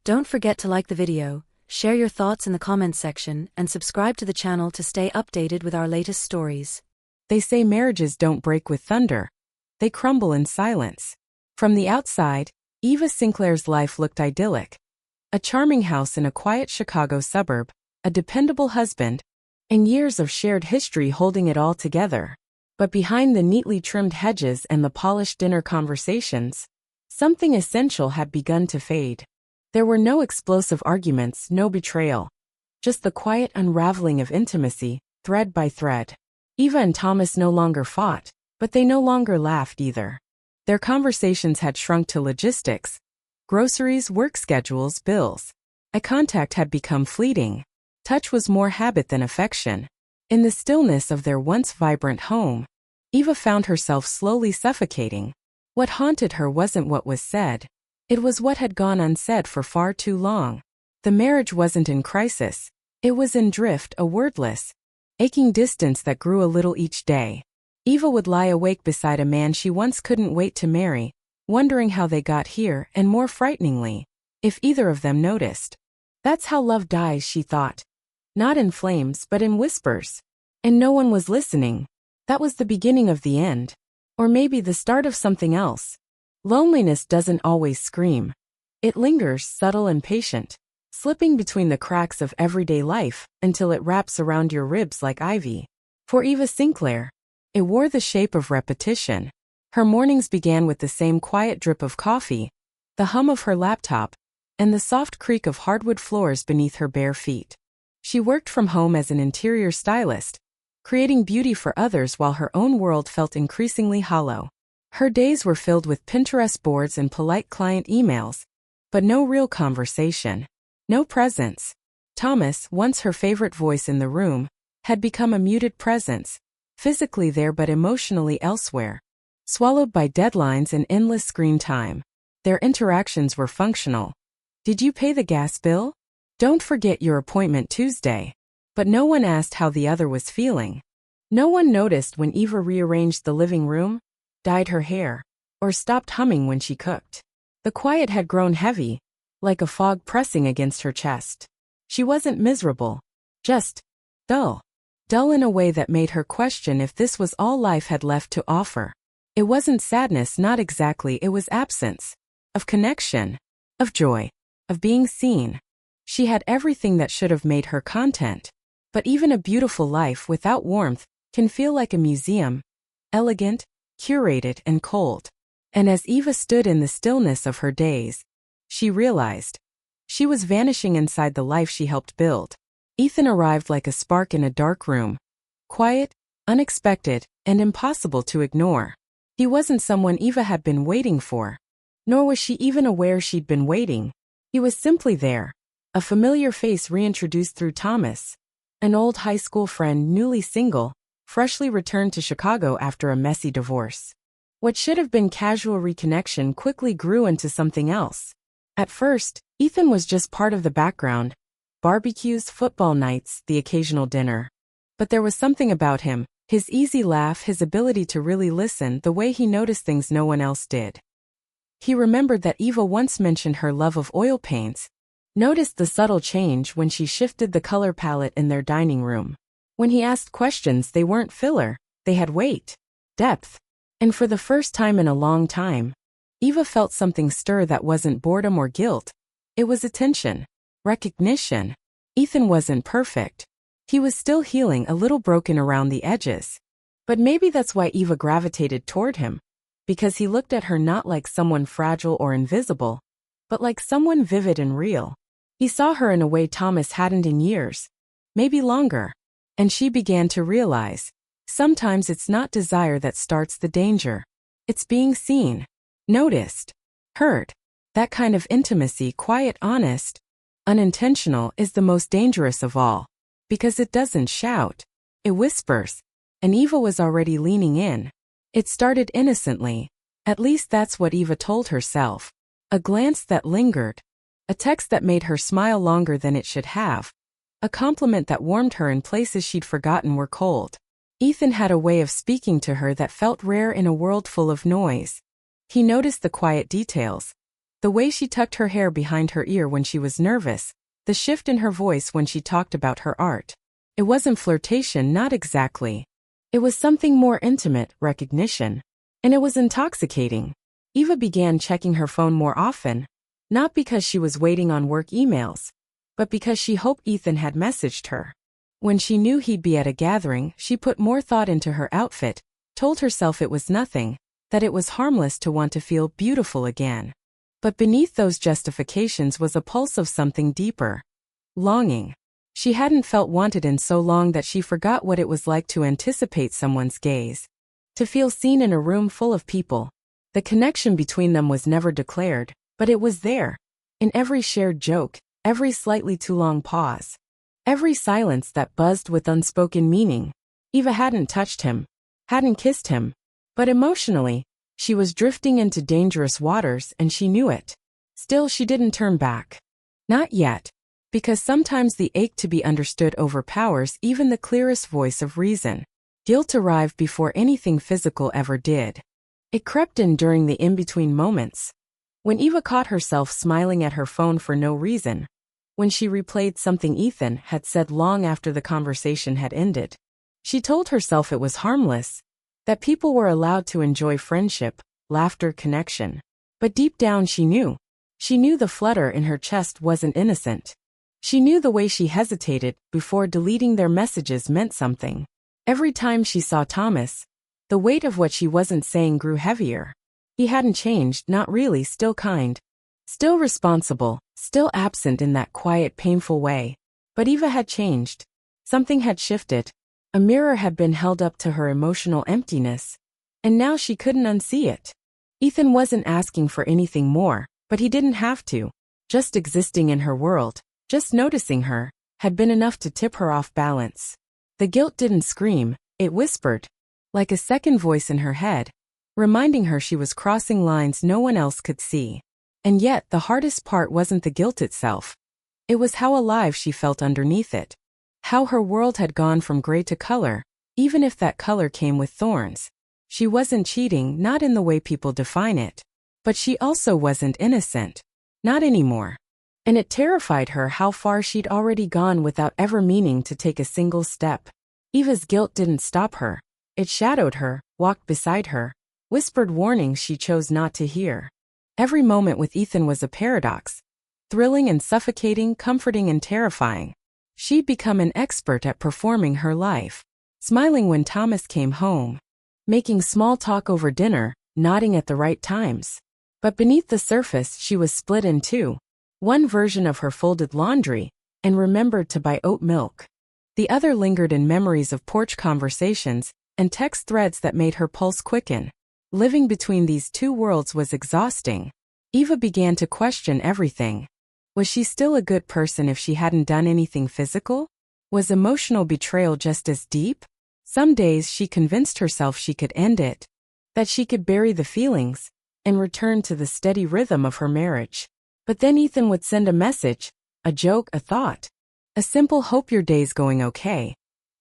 Don't forget to like the video, share your thoughts in the comments section, and subscribe to the channel to stay updated with our latest stories. They say marriages don't break with thunder. They crumble in silence. From the outside, Eva Sinclair's life looked idyllic. A charming house in a quiet Chicago suburb, a dependable husband, and years of shared history holding it all together. But behind the neatly trimmed hedges and the polished dinner conversations, something essential had begun to fade. There were no explosive arguments, no betrayal. Just the quiet unraveling of intimacy, thread by thread. Eva and Thomas no longer fought, but they no longer laughed either. Their conversations had shrunk to logistics. Groceries, work schedules, bills. Eye contact had become fleeting. Touch was more habit than affection. In the stillness of their once vibrant home, Eva found herself slowly suffocating. What haunted her wasn't what was said. It was what had gone unsaid for far too long. The marriage wasn't in crisis. It was in drift, a wordless, aching distance that grew a little each day. Eva would lie awake beside a man she once couldn't wait to marry, wondering how they got here and, more frighteningly, if either of them noticed. That's how love dies, she thought. Not in flames, but in whispers. And no one was listening. That was the beginning of the end. Or maybe the start of something else. Loneliness doesn't always scream. It lingers, subtle and patient, slipping between the cracks of everyday life until it wraps around your ribs like ivy. For Eva Sinclair, it wore the shape of repetition. Her mornings began with the same quiet drip of coffee, the hum of her laptop, and the soft creak of hardwood floors beneath her bare feet. She worked from home as an interior stylist, creating beauty for others while her own world felt increasingly hollow. Her days were filled with Pinterest boards and polite client emails, but no real conversation. No presence. Thomas, once her favorite voice in the room, had become a muted presence, physically there but emotionally elsewhere. Swallowed by deadlines and endless screen time. Their interactions were functional. Did you pay the gas bill? Don't forget your appointment Tuesday. But no one asked how the other was feeling. No one noticed when Eva rearranged the living room, dyed her hair, or stopped humming when she cooked. The quiet had grown heavy, like a fog pressing against her chest. She wasn't miserable, just dull. Dull in a way that made her question if this was all life had left to offer. It wasn't sadness, not exactly, it was absence. Of connection. Of joy. Of being seen. She had everything that should have made her content. But even a beautiful life without warmth can feel like a museum. Elegant, curated, and cold. And as Eva stood in the stillness of her days, she realized she was vanishing inside the life she helped build. Ethan arrived like a spark in a dark room. Quiet, unexpected, and impossible to ignore. He wasn't someone Eva had been waiting for. Nor was she even aware she'd been waiting. He was simply there. A familiar face reintroduced through Thomas. An old high school friend, newly single, freshly returned to Chicago after a messy divorce. What should have been casual reconnection quickly grew into something else. At first, Ethan was just part of the background. Barbecues, football nights, the occasional dinner. But there was something about him, his easy laugh, his ability to really listen, the way he noticed things no one else did. He remembered that Eva once mentioned her love of oil paints, noticed the subtle change when she shifted the color palette in their dining room. When he asked questions, they weren't filler, they had weight, depth. And for the first time in a long time, Eva felt something stir that wasn't boredom or guilt. It was attention, recognition. Ethan wasn't perfect. He was still healing, a little broken around the edges. But maybe that's why Eva gravitated toward him. Because he looked at her not like someone fragile or invisible, but like someone vivid and real. He saw her in a way Thomas hadn't in years, maybe longer. And she began to realize, sometimes it's not desire that starts the danger. It's being seen, noticed, heard. That kind of intimacy, quiet, honest, unintentional, is the most dangerous of all. Because it doesn't shout, it whispers. And Eva was already leaning in. It started innocently. At least that's what Eva told herself. A glance that lingered. A text that made her smile longer than it should have. A compliment that warmed her in places she'd forgotten were cold. Ethan had a way of speaking to her that felt rare in a world full of noise. He noticed the quiet details. The way she tucked her hair behind her ear when she was nervous, the shift in her voice when she talked about her art. It wasn't flirtation, not exactly. It was something more intimate, recognition. And it was intoxicating. Eva began checking her phone more often, not because she was waiting on work emails, but because she hoped Ethan had messaged her. When she knew he'd be at a gathering, she put more thought into her outfit, told herself it was nothing, that it was harmless to want to feel beautiful again. But beneath those justifications was a pulse of something deeper. Longing. She hadn't felt wanted in so long that she forgot what it was like to anticipate someone's gaze. To feel seen in a room full of people. The connection between them was never declared, but it was there. In every shared joke, every slightly too long pause. Every silence that buzzed with unspoken meaning. Eva hadn't touched him, hadn't kissed him, but emotionally, she was drifting into dangerous waters and she knew it. Still, she didn't turn back. Not yet. Because sometimes the ache to be understood overpowers even the clearest voice of reason. Guilt arrived before anything physical ever did. It crept in during the in-between moments. When Eva caught herself smiling at her phone for no reason. When she replayed something Ethan had said long after the conversation had ended. She told herself it was harmless. That people were allowed to enjoy friendship, laughter, connection. But deep down she knew. She knew the flutter in her chest wasn't innocent. She knew the way she hesitated before deleting their messages meant something. Every time she saw Thomas, the weight of what she wasn't saying grew heavier. He hadn't changed, not really, still kind. Still responsible, still absent in that quiet, painful way. But Eva had changed. Something had shifted. A mirror had been held up to her emotional emptiness. And now she couldn't unsee it. Ethan wasn't asking for anything more, but he didn't have to. Just existing in her world. Just noticing her, had been enough to tip her off balance. The guilt didn't scream, it whispered, like a second voice in her head, reminding her she was crossing lines no one else could see. And yet, the hardest part wasn't the guilt itself. It was how alive she felt underneath it. How her world had gone from gray to color, even if that color came with thorns. She wasn't cheating, not in the way people define it. But she also wasn't innocent. Not anymore. And it terrified her how far she'd already gone without ever meaning to take a single step. Eva's guilt didn't stop her. It shadowed her, walked beside her, whispered warnings she chose not to hear. Every moment with Ethan was a paradox. Thrilling and suffocating, comforting and terrifying. She'd become an expert at performing her life. Smiling when Thomas came home. Making small talk over dinner, nodding at the right times. But beneath the surface she was split in two. One version of her folded laundry, and remembered to buy oat milk. The other lingered in memories of porch conversations, and text threads that made her pulse quicken. Living between these two worlds was exhausting. Eva began to question everything. Was she still a good person if she hadn't done anything physical? Was emotional betrayal just as deep? Some days she convinced herself she could end it. That she could bury the feelings, and return to the steady rhythm of her marriage. But then Ethan would send a message, a joke, a thought. A simple hope your day's going okay.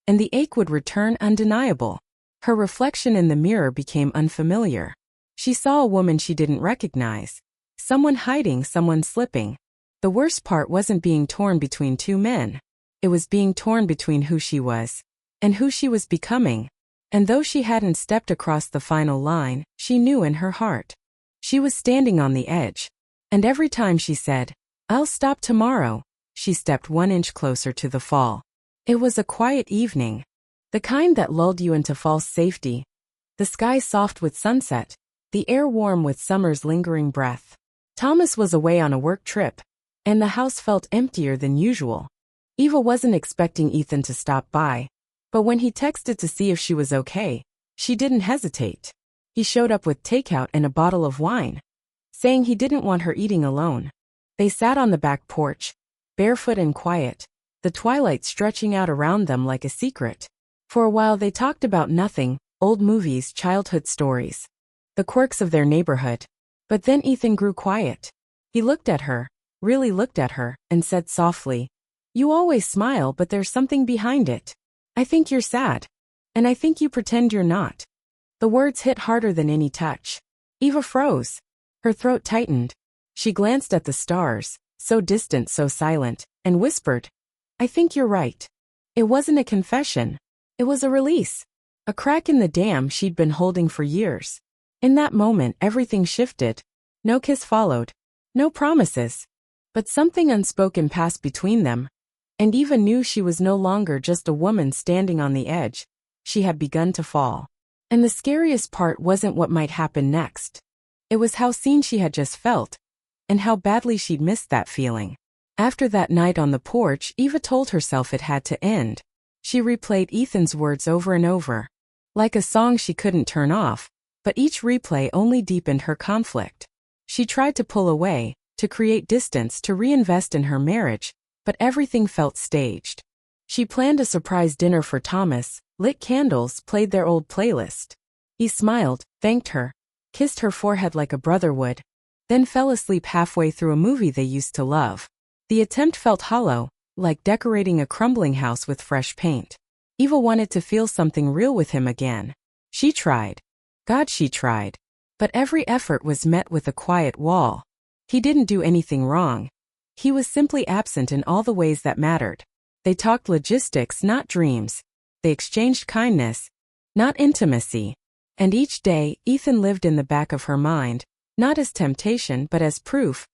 And the ache would return undeniable. Her reflection in the mirror became unfamiliar. She saw a woman she didn't recognize. Someone hiding, someone slipping. The worst part wasn't being torn between two men. It was being torn between who she was and who she was becoming. And though she hadn't stepped across the final line, she knew in her heart. She was standing on the edge. And every time she said, "I'll stop tomorrow," she stepped 1 inch closer to the fall. It was a quiet evening. The kind that lulled you into false safety. The sky soft with sunset. The air warm with summer's lingering breath. Thomas was away on a work trip. And the house felt emptier than usual. Eva wasn't expecting Ethan to stop by. But when he texted to see if she was okay, she didn't hesitate. He showed up with takeout and a bottle of wine. Saying he didn't want her eating alone. They sat on the back porch, barefoot and quiet, the twilight stretching out around them like a secret. For a while they talked about nothing, old movies, childhood stories, the quirks of their neighborhood. But then Ethan grew quiet. He looked at her, really looked at her, and said softly, "You always smile, but there's something behind it. I think you're sad. And I think you pretend you're not." The words hit harder than any touch. Eva froze. Her throat tightened. She glanced at the stars, so distant, so silent, and whispered, "I think you're right." It wasn't a confession. It was a release. A crack in the dam she'd been holding for years. In that moment, everything shifted. No kiss followed. No promises. But something unspoken passed between them. And Eva knew she was no longer just a woman standing on the edge. She had begun to fall. And the scariest part wasn't what might happen next. It was how seen she had just felt, and how badly she'd missed that feeling. After that night on the porch, Eva told herself it had to end. She replayed Ethan's words over and over, like a song she couldn't turn off, but each replay only deepened her conflict. She tried to pull away, to create distance, to reinvest in her marriage, but everything felt staged. She planned a surprise dinner for Thomas, lit candles, played their old playlist. He smiled, thanked her, kissed her forehead like a brother would, then fell asleep halfway through a movie they used to love. The attempt felt hollow, like decorating a crumbling house with fresh paint. Eva wanted to feel something real with him again. She tried. God, she tried. But every effort was met with a quiet wall. He didn't do anything wrong. He was simply absent in all the ways that mattered. They talked logistics, not dreams. They exchanged kindness, not intimacy. And each day, Ethan lived in the back of her mind, not as temptation but as proof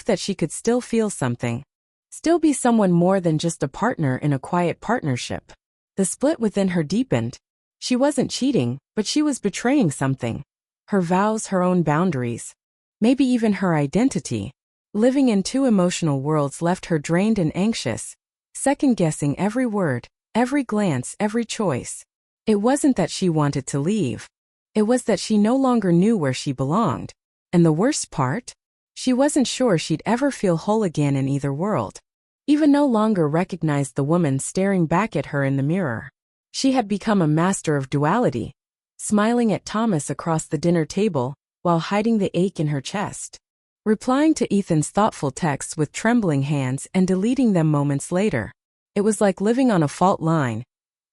that she could still feel something. Still be someone more than just a partner in a quiet partnership. The split within her deepened. She wasn't cheating, but she was betraying something. Her vows, her own boundaries. Maybe even her identity. Living in two emotional worlds left her drained and anxious, second-guessing every word, every glance, every choice. It wasn't that she wanted to leave. It was that she no longer knew where she belonged. And the worst part? She wasn't sure she'd ever feel whole again in either world. Eva no longer recognized the woman staring back at her in the mirror. She had become a master of duality, smiling at Thomas across the dinner table while hiding the ache in her chest. Replying to Ethan's thoughtful texts with trembling hands and deleting them moments later. It was like living on a fault line.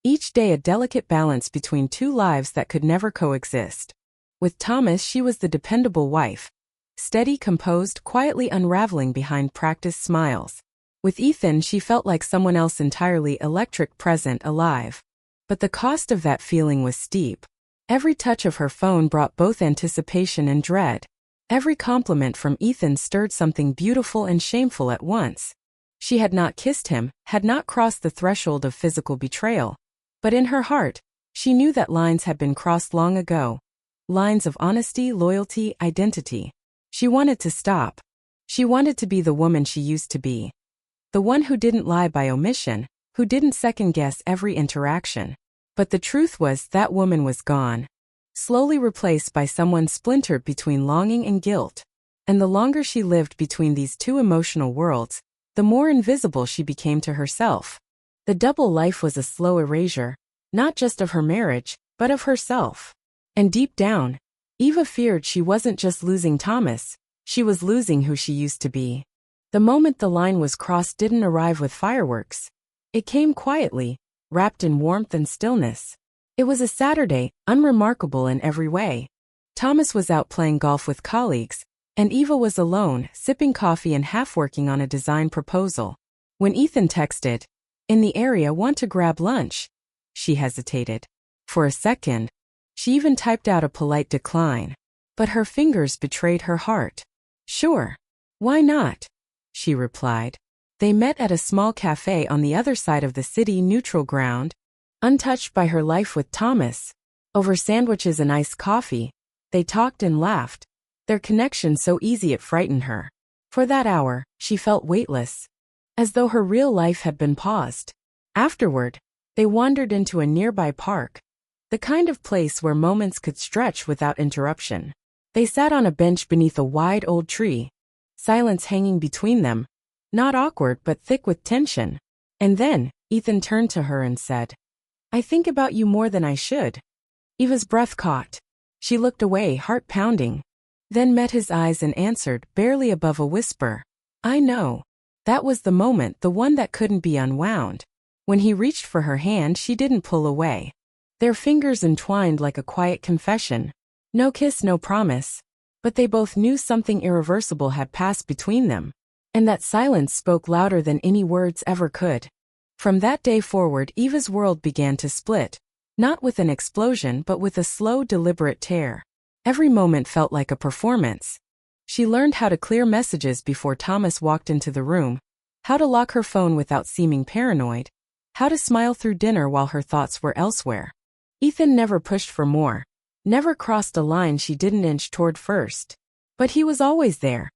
Each day a delicate balance between two lives that could never coexist. With Thomas, she was the dependable wife. Steady, composed, quietly unraveling behind practiced smiles. With Ethan, she felt like someone else entirely, electric, present, alive. But the cost of that feeling was steep. Every touch of her phone brought both anticipation and dread. Every compliment from Ethan stirred something beautiful and shameful at once. She had not kissed him, had not crossed the threshold of physical betrayal. But in her heart, she knew that lines had been crossed long ago. Lines of honesty, loyalty, identity. She wanted to stop. She wanted to be the woman she used to be. The one who didn't lie by omission, who didn't second-guess every interaction. But the truth was that woman was gone. Slowly replaced by someone splintered between longing and guilt. And the longer she lived between these two emotional worlds, the more invisible she became to herself. The double life was a slow erasure, not just of her marriage, but of herself. And deep down, Eva feared she wasn't just losing Thomas, she was losing who she used to be. The moment the line was crossed didn't arrive with fireworks. It came quietly, wrapped in warmth and stillness. It was a Saturday, unremarkable in every way. Thomas was out playing golf with colleagues, and Eva was alone, sipping coffee and half-working on a design proposal. When Ethan texted, "In the area, want to grab lunch?" She hesitated. For a second, she even typed out a polite decline. But her fingers betrayed her heart. "Sure. Why not?" she replied. They met at a small cafe on the other side of the city, neutral ground, untouched by her life with Thomas. Over sandwiches and iced coffee, they talked and laughed, their connection so easy it frightened her. For that hour, she felt weightless, as though her real life had been paused. Afterward, they wandered into a nearby park, the kind of place where moments could stretch without interruption. They sat on a bench beneath a wide old tree, silence hanging between them, not awkward but thick with tension. And then, Ethan turned to her and said, "I think about you more than I should." Eva's breath caught. She looked away, heart pounding, then met his eyes and answered, barely above a whisper, "I know." That was the moment, the one that couldn't be unwound. When he reached for her hand, she didn't pull away. Their fingers entwined like a quiet confession. No kiss, no promise. But they both knew something irreversible had passed between them, and that silence spoke louder than any words ever could. From that day forward, Eva's world began to split, not with an explosion but with a slow, deliberate tear. Every moment felt like a performance. She learned how to clear messages before Thomas walked into the room, how to lock her phone without seeming paranoid, how to smile through dinner while her thoughts were elsewhere. Ethan never pushed for more, never crossed a line she didn't inch toward first. But he was always there,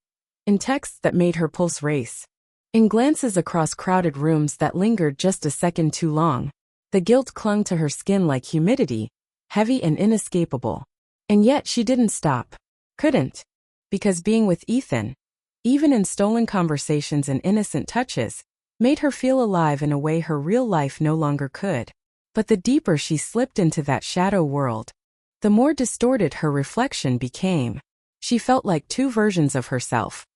in texts that made her pulse race, in glances across crowded rooms that lingered just a second too long. The guilt clung to her skin like humidity, heavy and inescapable. And yet she didn't stop. Couldn't. Because being with Ethan, even in stolen conversations and innocent touches, made her feel alive in a way her real life no longer could. But the deeper she slipped into that shadow world, the more distorted her reflection became. She felt like two versions of herself.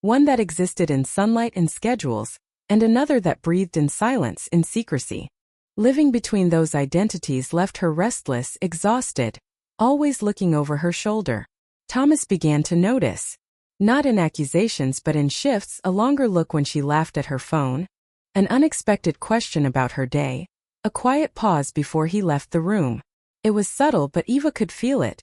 One that existed in sunlight and schedules, and another that breathed in silence and secrecy. Living between those identities left her restless, exhausted, always looking over her shoulder. Thomas began to notice. Not in accusations but in shifts, a longer look when she laughed at her phone, an unexpected question about her day, a quiet pause before he left the room. It was subtle but Eva could feel it.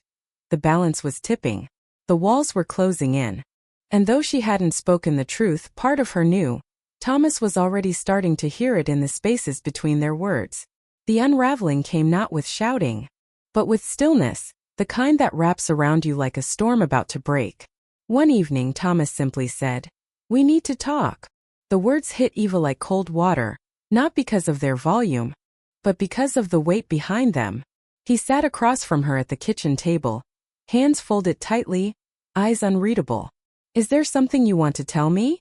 The balance was tipping. The walls were closing in. And though she hadn't spoken the truth, part of her knew. Thomas was already starting to hear it in the spaces between their words. The unraveling came not with shouting, but with stillness, the kind that wraps around you like a storm about to break. One evening Thomas simply said, "We need to talk." The words hit Eva like cold water, not because of their volume, but because of the weight behind them. He sat across from her at the kitchen table, hands folded tightly, eyes unreadable. "Is there something you want to tell me?"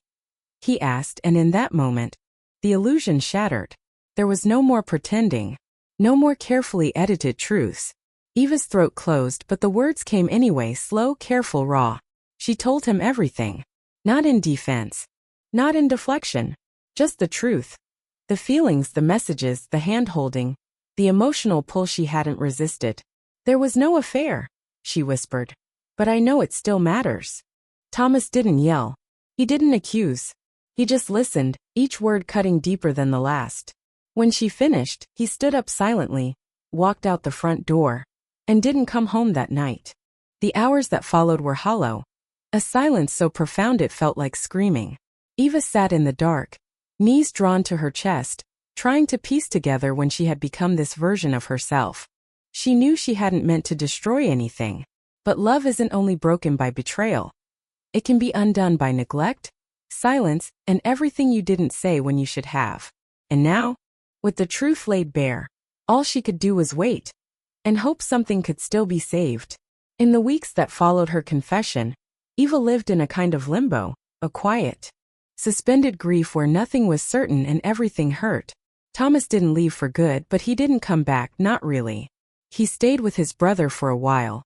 he asked, and in that moment, the illusion shattered. There was no more pretending, no more carefully edited truths. Eva's throat closed, but the words came anyway, slow, careful, raw. She told him everything. Not in defense. Not in deflection. Just the truth. The feelings, the messages, the hand-holding, the emotional pull she hadn't resisted. "There was no affair," she whispered. "But I know it still matters." Thomas didn't yell. He didn't accuse. He just listened, each word cutting deeper than the last. When she finished, he stood up silently, walked out the front door, and didn't come home that night. The hours that followed were hollow. A silence so profound it felt like screaming. Eva sat in the dark, knees drawn to her chest, trying to piece together when she had become this version of herself. She knew she hadn't meant to destroy anything. But love isn't only broken by betrayal. It can be undone by neglect, silence, and everything you didn't say when you should have. And now, with the truth laid bare, all she could do was wait, and hope something could still be saved. In the weeks that followed her confession, Eva lived in a kind of limbo, a quiet, suspended grief where nothing was certain and everything hurt. Thomas didn't leave for good, but he didn't come back, not really. He stayed with his brother for a while,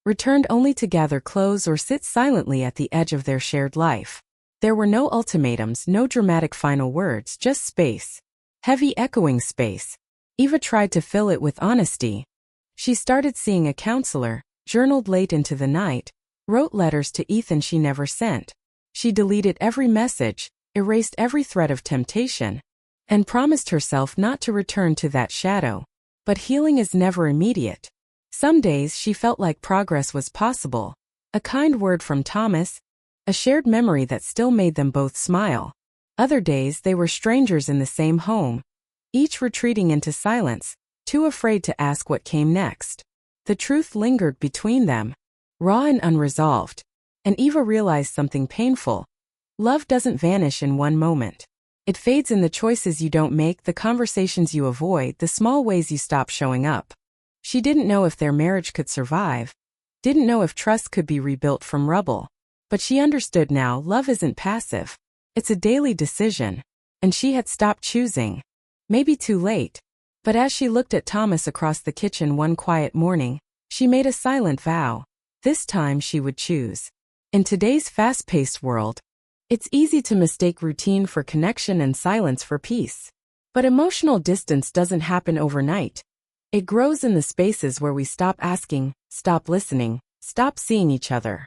returned only to gather clothes or sit silently at the edge of their shared life. There were no ultimatums, no dramatic final words, just space. Heavy echoing space. Eva tried to fill it with honesty. She started seeing a counselor, journaled late into the night, wrote letters to Ethan she never sent. She deleted every message, erased every thread of temptation, and promised herself not to return to that shadow. But healing is never immediate. Some days she felt like progress was possible. A kind word from Thomas, a shared memory that still made them both smile. Other days they were strangers in the same home, each retreating into silence, too afraid to ask what came next. The truth lingered between them, raw and unresolved, and Eva realized something painful. Love doesn't vanish in one moment. It fades in the choices you don't make, the conversations you avoid, the small ways you stop showing up. She didn't know if their marriage could survive, didn't know if trust could be rebuilt from rubble. But she understood now, love isn't passive. It's a daily decision. And she had stopped choosing. Maybe too late. But as she looked at Thomas across the kitchen one quiet morning, she made a silent vow. This time she would choose. In today's fast-paced world, it's easy to mistake routine for connection and silence for peace. But emotional distance doesn't happen overnight. It grows in the spaces where we stop asking, stop listening, stop seeing each other.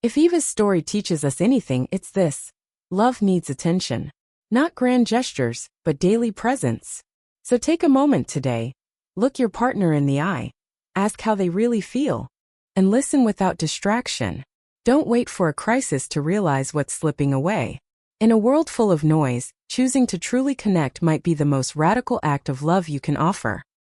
If Eva's story teaches us anything, it's this: love needs attention. Not grand gestures, but daily presence. So take a moment today. Look your partner in the eye. Ask how they really feel. And listen without distraction. Don't wait for a crisis to realize what's slipping away. In a world full of noise, choosing to truly connect might be the most radical act of love you can offer.